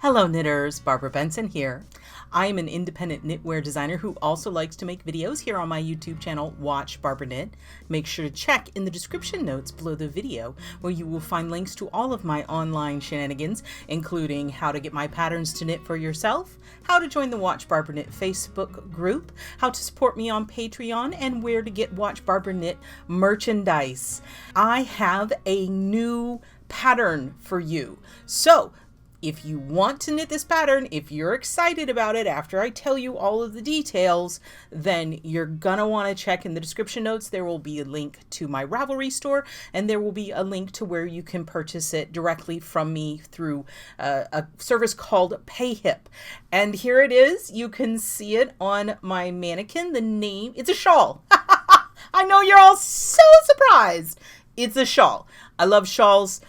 Hello knitters, Barbara Benson here. I am an independent knitwear designer who also likes to make videos here on my YouTube channel, Watch Barbara Knit. Make sure to check in the description notes below the video where you will find links to all of my online shenanigans, including how to get my patterns to knit for yourself, how to join the Watch Barbara Knit Facebook group, how to support me on Patreon, and where to get Watch Barbara Knit merchandise. I have a new pattern for you. So if you want to knit this pattern, if you're excited about it after I tell you all of the details, then you're gonna want to check in the description notes. There will be a link to my Ravelry store, and there will be a link to where you can purchase it directly from me through a service called PayHip. And here it is. You can see it on my mannequin. The name, it's a shawl. I know you're all so surprised. It's a shawl. I love shawls.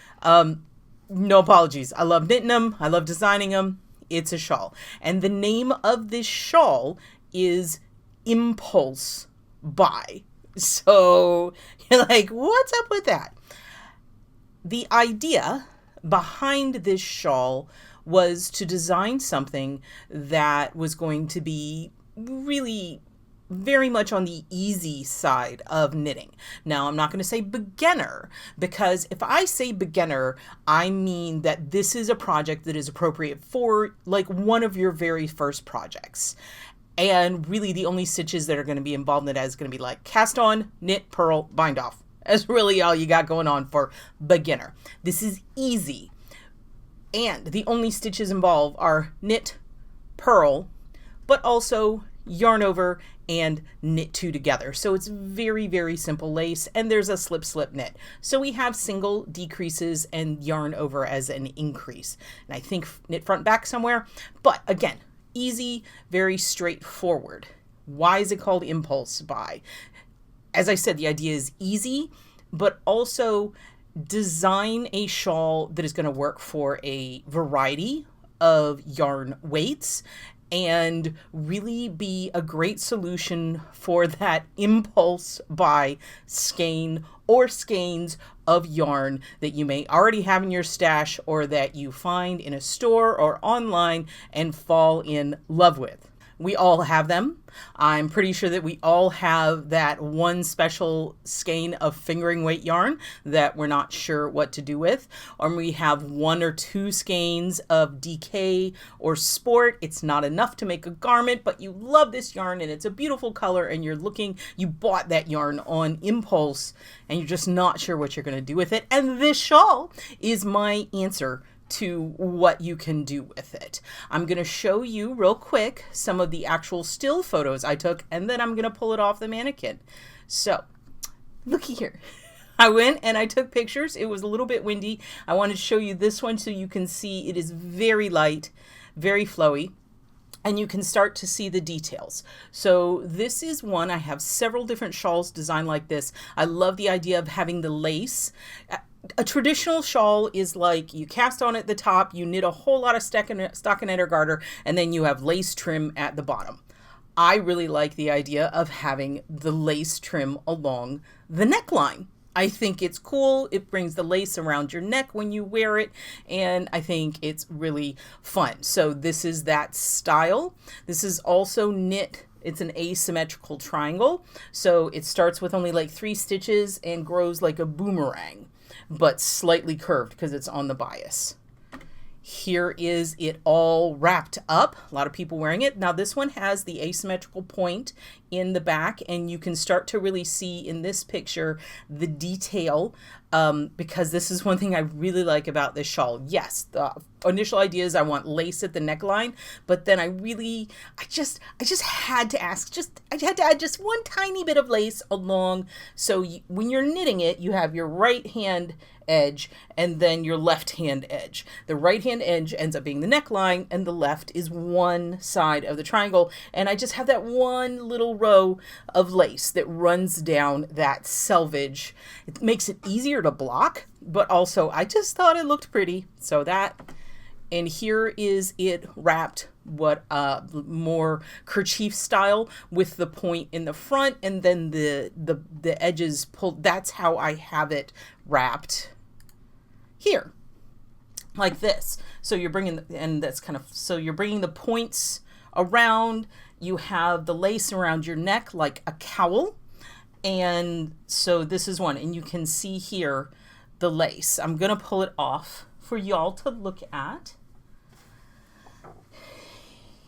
No apologies. I love knitting them. I love designing them. It's a shawl. And the name of this shawl is Impulse Buy. So you're like, what's up with that? The idea behind this shawl was to design something that was going to be really very much on the easy side of knitting. Now, I'm not going to say beginner, because if I say beginner, I mean that this is a project that is appropriate for like one of your very first projects. And really the only stitches that are going to be involved in that is going to be like cast on, knit, purl, bind off. That's really all you got going on for beginner. This is easy. And the only stitches involved are knit, purl, but also yarn over and knit two together. So it's very, very simple lace, and there's a slip slip knit. So we have single decreases and yarn over as an increase. And I think knit front back somewhere, but again, easy, very straightforward. Why is it called Impulse Buy? As I said, the idea is easy, but also design a shawl that is going to work for a variety of yarn weights and really be a great solution for that impulse buy skein or skeins of yarn that you may already have in your stash or that you find in a store or online and fall in love with. We all have them. I'm pretty sure that we all have that one special skein of fingering weight yarn that we're not sure what to do with. Or we have one or two skeins of DK or sport. It's not enough to make a garment, but you love this yarn and it's a beautiful color and you bought that yarn on impulse and you're just not sure what you're going to do with it. And this shawl is my answer to what you can do with it. I'm going to show you real quick some of the actual still photos I took, and then I'm going to pull it off the mannequin. So looky here. I went and I took pictures. It was a little bit windy. I wanted to show you this one so you can see it is very light, very flowy, and you can start to see the details. So this is one. I have several different shawls designed like this. I love the idea of having the lace. A traditional shawl is like you cast on at the top, you knit a whole lot of stockinette or garter, and then you have lace trim at the bottom. I really like the idea of having the lace trim along the neckline. I think it's cool. It brings the lace around your neck when you wear it, and I think it's really fun. So this is that style. This is also knit. It's an asymmetrical triangle. So it starts with only like 3 stitches and grows like a boomerang, but slightly curved because it's on the bias. Here is it all wrapped up. A lot of people wearing it. Now this one has the asymmetrical point in the back, and you can start to really see in this picture the detail, because this is one thing I really like about this shawl. Yes, the initial idea is I want lace at the neckline, but then I just had to ask, I had to add just one tiny bit of lace along. So when you're knitting it, you have your right hand edge and then your left hand edge. The right hand edge ends up being the neckline and the left is one side of the triangle. And I just have that one little row of lace that runs down that selvage. It makes it easier to block, but also I just thought it looked pretty. So that, and here is it wrapped more kerchief style with the point in the front and then the edges pulled. That's how I have it wrapped here. like this. So you're bringing, and that's kind of, so you're bringing the points around. You have the lace around your neck like a cowl. And so this is one, and you can see here the lace. I'm going to pull it off for y'all to look at.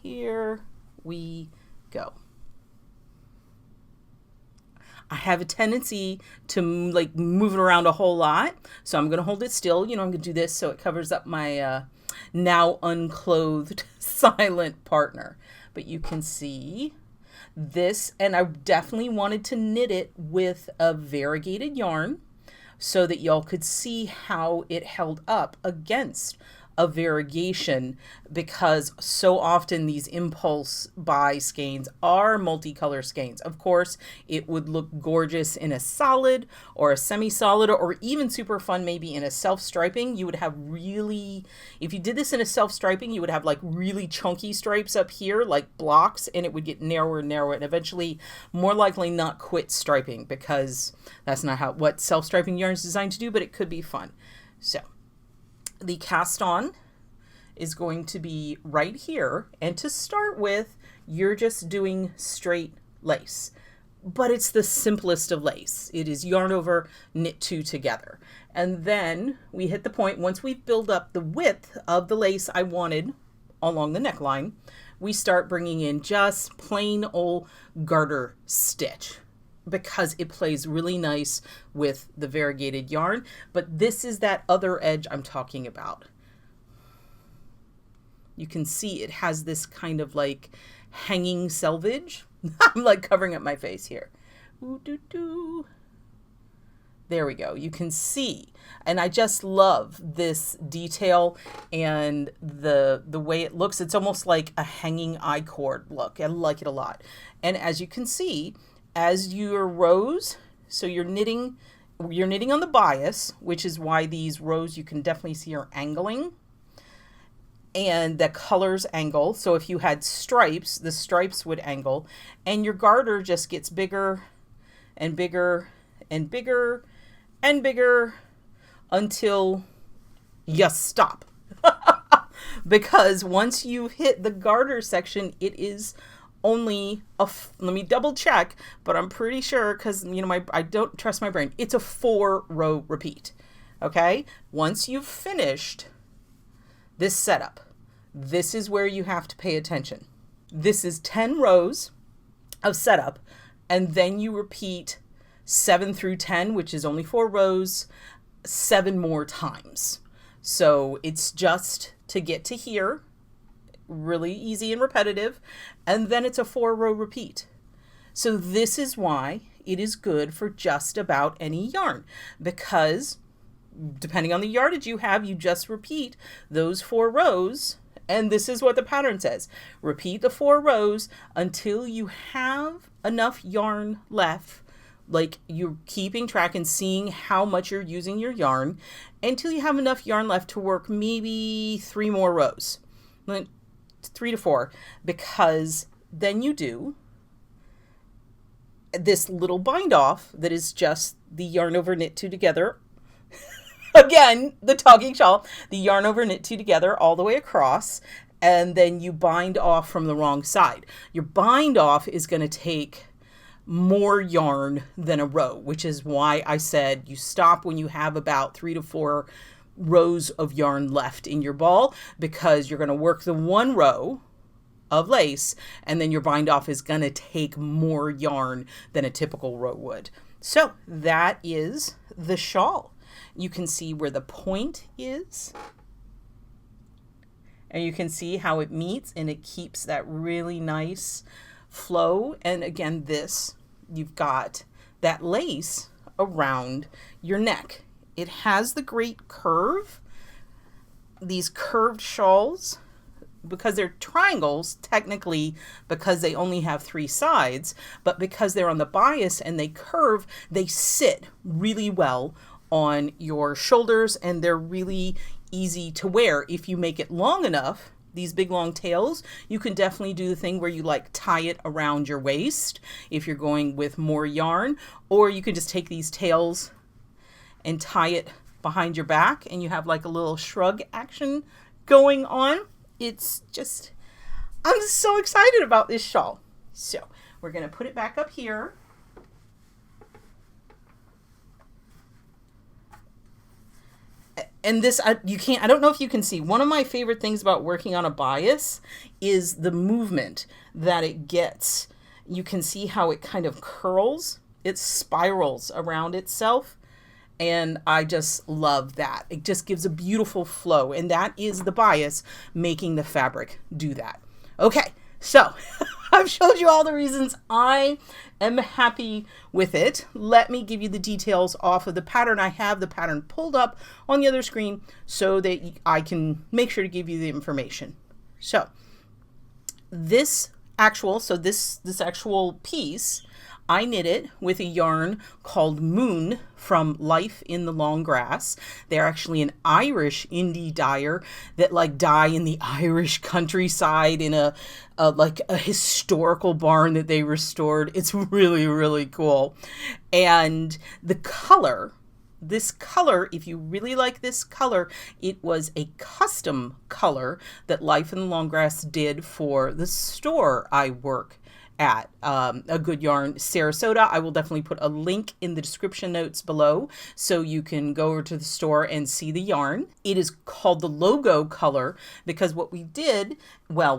Here we go. I have a tendency to like move it around a whole lot. So I'm going to hold it still. You know, I'm going to do this so it covers up my now unclothed silent partner. But you can see this, and I definitely wanted to knit it with a variegated yarn so that y'all could see how it held up against a variegation, because so often these impulse buy skeins are multicolor skeins. Of course, it would look gorgeous in a solid or a semi-solid, or even super fun maybe in a self-striping. You would have really, if you did this in a self-striping, you would have like really chunky stripes up here like blocks, and it would get narrower and narrower, and eventually more likely not quit striping, because that's not what self-striping yarn is designed to do, but it could be fun. So the cast on is going to be right here. And to start with, you're just doing straight lace, but it's the simplest of lace. It is yarn over, knit two together. And then we hit the point, once we build up the width of the lace I wanted along the neckline, we start bringing in just plain old garter stitch, because it plays really nice with the variegated yarn. But this is that other edge I'm talking about. You can see it has this kind of like hanging selvage. I'm like covering up my face here. Ooh, doo, doo. There we go. You can see, and I just love this detail and the way it looks. It's almost like a hanging I-cord look. I like it a lot. And as you can see, as your rows, so you're knitting on the bias, which is why these rows you can definitely see are angling, and the colors angle. So if you had stripes, the stripes would angle, and your garter just gets bigger and bigger and bigger and bigger until you stop. Because once you hit the garter section, it is only let me double check, but I'm pretty sure, because you know I don't trust my brain. It's a 4-row repeat. Okay, once you've finished this setup, this is where you have to pay attention. This is 10 rows of setup, and then you repeat 7 through 10, which is only 4 rows, 7 more times. So it's just to get to here, really easy and repetitive, and then it's a 4-row repeat. So this is why it is good for just about any yarn, because depending on the yardage you have, you just repeat those 4 rows, and this is what the pattern says. Repeat the 4 rows until you have enough yarn left, like you're keeping track and seeing how much you're using your yarn, until you have enough yarn left to work maybe 3 more rows. 3 to 4, because then you do this little bind off that is just the yarn over knit 2 together. Again, the talking shawl, the yarn over knit 2 together all the way across, and then you bind off from the wrong side. Your bind off is going to take more yarn than a row, which is why I said you stop when you have about 3 to 4 rows of yarn left in your ball, because you're going to work the 1 row of lace, and then your bind off is going to take more yarn than a typical row would. So that is the shawl. You can see where the point is, and you can see how it meets, and it keeps that really nice flow. And again, this, you've got that lace around your neck. It has the great curve. These curved shawls, because they're triangles, technically, because they only have 3 sides, but because they're on the bias and they curve, they sit really well on your shoulders, and they're really easy to wear. If you make it long enough, these big long tails, you can definitely do the thing where you like tie it around your waist if you're going with more yarn, or you can just take these tails and tie it behind your back and you have like a little shrug action going on. It's just, I'm so excited about this shawl. So we're going to put it back up here. And this, I don't know if you can see, one of my favorite things about working on a bias is the movement that it gets. You can see how it kind of curls, it spirals around itself. And I just love that. It just gives a beautiful flow. And that is the bias making the fabric do that. Okay, so I've showed you all the reasons I am happy with it. Let me give you the details off of the pattern. I have the pattern pulled up on the other screen so that I can make sure to give you the information. So this actual piece, I knit it with a yarn called Moon from Life in the Long Grass. They're actually an Irish indie dyer that like dye in the Irish countryside in a historical barn that they restored. It's really, really cool. And the color, this color, if you really like this color, it was a custom color that Life in the Long Grass did for the store I work at, A Good Yarn Sarasota. I will definitely put a link in the description notes below so you can go over to the store and see the yarn. It is called the logo color because what we did, well,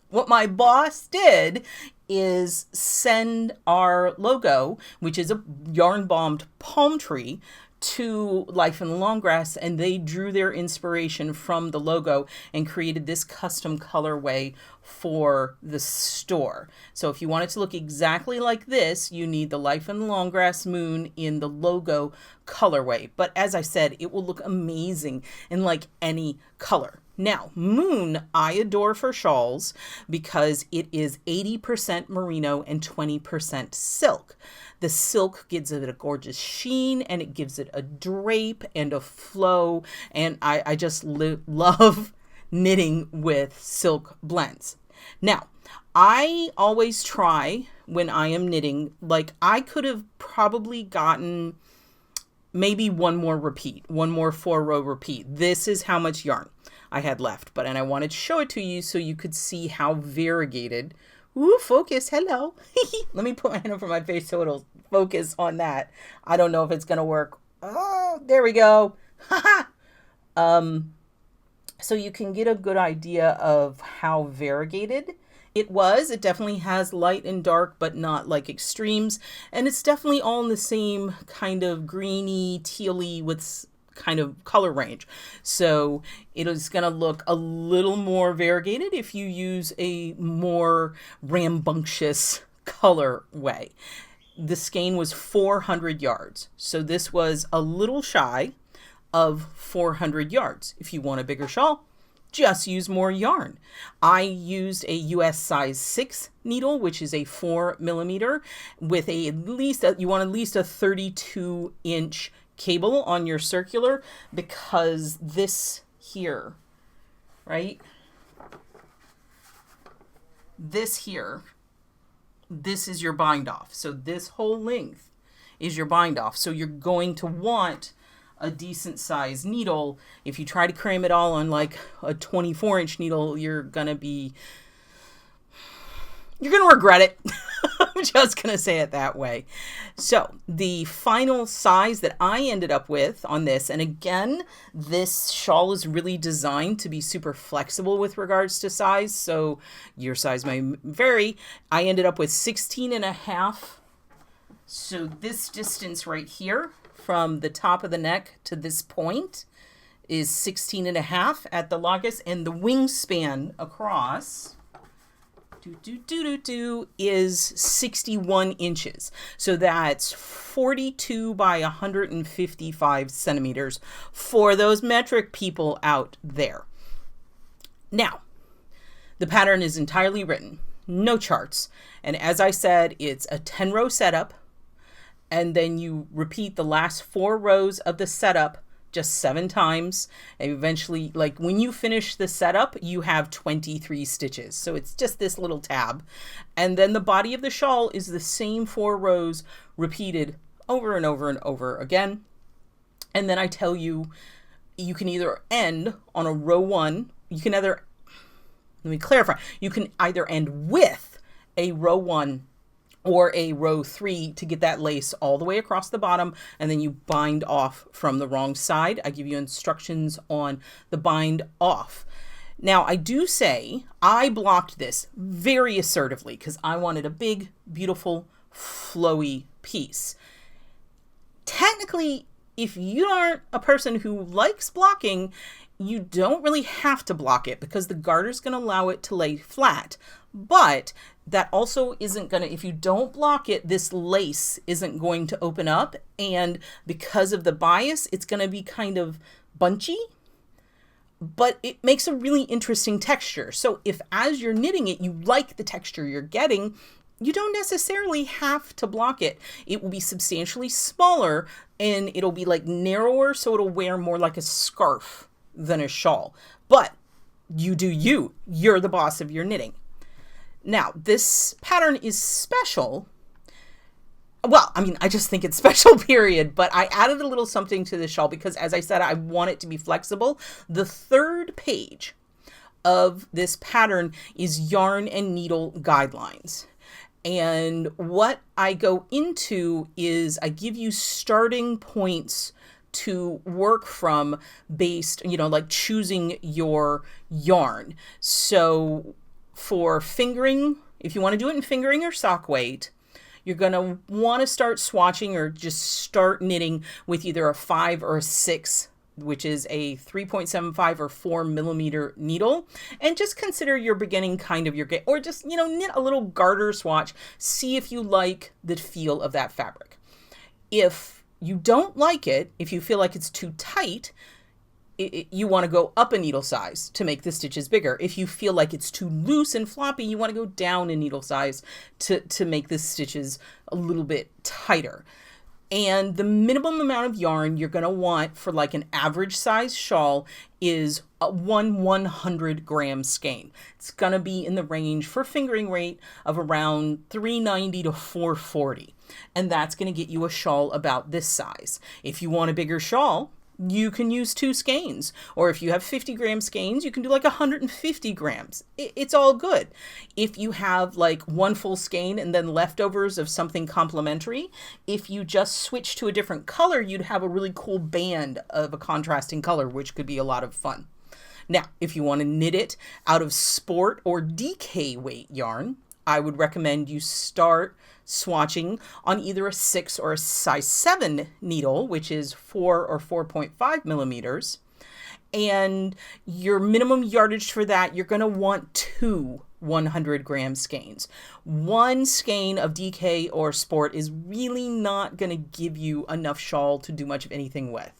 what my boss did is send our logo, which is a yarn bombed palm tree, to Life in the Long Grass, and they drew their inspiration from the logo and created this custom colorway for the store. So if you want it to look exactly like this, you need the Life in the Long Grass Moon in the logo colorway. But as I said, it will look amazing in like any color. Now, Moon I adore for shawls because it is 80% merino and 20% silk. The silk gives it a gorgeous sheen and it gives it a drape and a flow. And I just love knitting with silk blends. Now, I always try when I am knitting, like I could have probably gotten maybe one more 4-row repeat. This is how much yarn I had left, and I wanted to show it to you so you could see how variegated. Ooh, focus, hello. Let me put my hand over my face so it'll focus on that. I don't know if it's gonna work. Oh, there we go. So you can get a good idea of how variegated it was. It definitely has light and dark, but not like extremes. And it's definitely all in the same kind of greeny, tealy with kind of color range. So it is going to look a little more variegated if you use a more rambunctious color way. The skein was 400 yards. So this was a little shy of 400 yards. If you want a bigger shawl, just use more yarn. I used a US size 6 needle, which is a 4mm with you want at least a 32-inch cable on your circular, because this here, right? This here, this is your bind off. So this whole length is your bind off. So you're going to want a decent size needle. If you try to cram it all on like a 24-inch needle, you're gonna regret it. I'm just gonna say it that way. So the final size that I ended up with on this, and again, this shawl is really designed to be super flexible with regards to size, so your size may vary. I ended up with 16.5. So this distance right here from the top of the neck to this point is 16.5 at the longest, and the wingspan across is 61 inches. So that's 42 by 155 centimeters for those metric people out there. Now, the pattern is entirely written, no charts. And as I said, it's a 10-row setup. And then you repeat the last 4 rows of the setup just 7 times. And eventually, like when you finish the setup, you have 23 stitches. So it's just this little tab. And then the body of the shawl is the same 4 rows repeated over and over and over again. And then I tell you, you can either end on a row 1, you can either, let me clarify, you can either end with a row 1 or a row 3 to get that lace all the way across the bottom, and then you bind off from the wrong side. I give you instructions on the bind off. Now, I do say I blocked this very assertively because I wanted a big, beautiful, flowy piece. Technically, if you aren't a person who likes blocking, you don't really have to block it because the garter's going to allow it to lay flat. But that also isn't going to, if you don't block it, this lace isn't going to open up. And because of the bias, it's going to be kind of bunchy, but it makes a really interesting texture. So if as you're knitting it, you like the texture you're getting, you don't necessarily have to block it. It will be substantially smaller and it'll be like narrower, so it'll wear more like a scarf than a shawl. But you do you. You're the boss of your knitting. Now, this pattern is special. Well, I mean, I just think it's special, period. But I added a little something to the shawl because, as I said, I want it to be flexible. The third page of this pattern is yarn and needle guidelines. And what I go into is I give you starting points to work from based, like choosing your yarn. So for fingering, if you want to do it in fingering or sock weight, you're going to want to start swatching or just start knitting with either a 5 or a 6, which is a 3.75 or 4 millimeter needle. And just consider your beginning kind of your get, or just, knit a little garter swatch. See if you like the feel of that fabric. If you don't like it, if you feel like it's too tight, you want to go up a needle size to make the stitches bigger. If you feel like it's too loose and floppy, you want to go down a needle size to make the stitches a little bit tighter. And the minimum amount of yarn you're going to want for like an average size shawl is a 100 gram skein. It's going to be in the range for fingering rate of around 390 to 440. And that's going to get you a shawl about this size. If you want a bigger shawl, you can use 2 skeins, or if you have 50 gram skeins, you can do like 150 grams. It's all good. If you have like 1 full skein and then leftovers of something complementary, if you just switch to a different color, you'd have a really cool band of a contrasting color, which could be a lot of fun. Now, if you want to knit it out of sport or DK weight yarn, I would recommend you start swatching on either a 6 or a size 7 needle, which is 4 or 4.5 millimeters. And your minimum yardage for that, you're going to want 2 100 gram skeins. 1 skein of DK or sport is really not going to give you enough shawl to do much of anything with.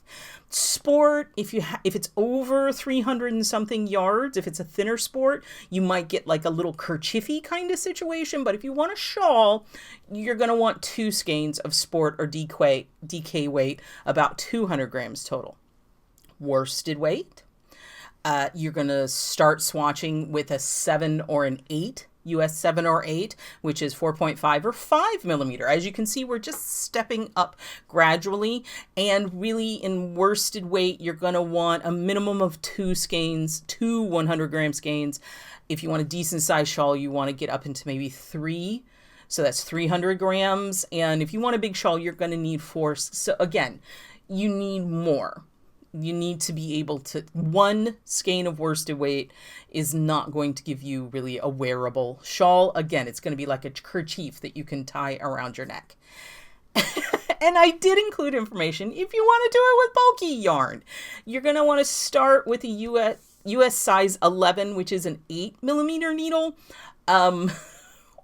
Sport, if it's over 300 and something yards, if it's a thinner sport, you might get like a little kerchiefy kind of situation. But if you want a shawl, you're going to want 2 skeins of sport or DK weight, about 200 grams total. Worsted weight, you're going to start swatching with a 7 or an 8, US 7 or 8, which is 4.5 or 5 millimeter. As you can see, we're just stepping up gradually, and really in worsted weight, you're going to want a minimum of 2 skeins, 2 100 gram skeins. If you want a decent size shawl, you want to get up into maybe 3. So that's 300 grams. And if you want a big shawl, you're going to need 4. So again, you need more. You need to be able to, 1 skein of worsted weight is not going to give you really a wearable shawl. Again, it's going to be like a kerchief that you can tie around your neck. And I did include information if you want to do it with bulky yarn. You're going to want to start with a US size 11, which is an 8 millimeter needle,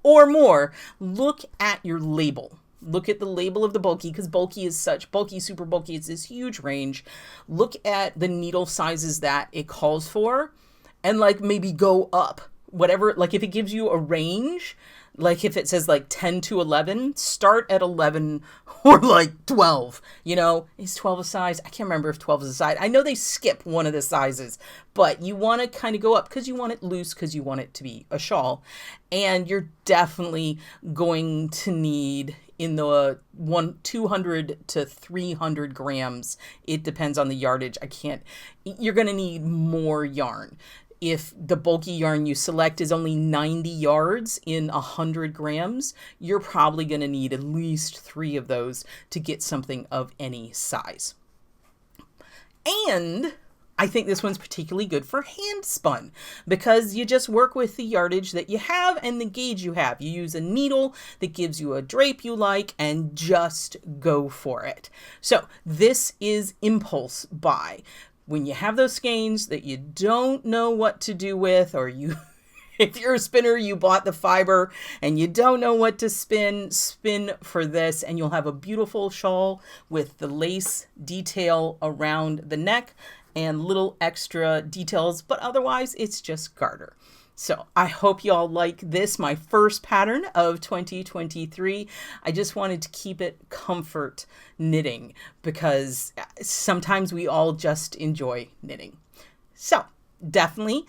or more. Look at your label. Look at the label of the bulky, because bulky is such, bulky, super bulky, it's this huge range. Look at the needle sizes that it calls for, and like maybe go up whatever, like if it gives you a range, like if it says like 10 to 11, start at 11 or like 12, you know. Is 12 a size? I can't remember if 12 is a size. I know they skip one of the sizes, but you want to kind of go up because you want it loose, because you want it to be a shawl. And you're definitely going to need in the 200 to 300 grams. It depends on the yardage. You're going to need more yarn. If the bulky yarn you select is only 90 yards in 100 grams, you're probably going to need at least 3 of those to get something of any size. And I think this one's particularly good for hand spun because you just work with the yardage that you have and the gauge you have. You use a needle that gives you a drape you like and just go for it. So this is impulse buy. When you have those skeins that you don't know what to do with, or if you're a spinner, you bought the fiber and you don't know what to spin for this, and you'll have a beautiful shawl with the lace detail around the neck and little extra details, but otherwise it's just garter. So I hope you all like this, my first pattern of 2023. I just wanted to keep it comfort knitting because sometimes we all just enjoy knitting. So definitely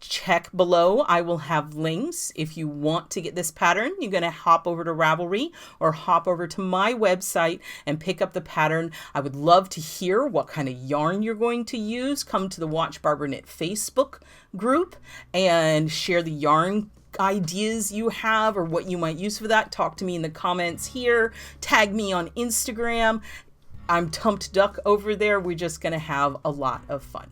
check below. I will have links. If you want to get this pattern, you're going to hop over to Ravelry or hop over to my website and pick up the pattern. I would love to hear what kind of yarn you're going to use. Come to the Watch Barbara Knit Facebook group and share the yarn ideas you have or what you might use for that. Talk to me in the comments here. Tag me on Instagram. I'm Tumped Duck over there. We're just going to have a lot of fun.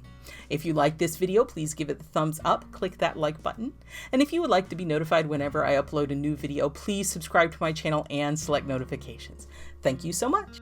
If you like this video, please give it the thumbs up, click that like button. And if you would like to be notified whenever I upload a new video, please subscribe to my channel and select notifications. Thank you so much.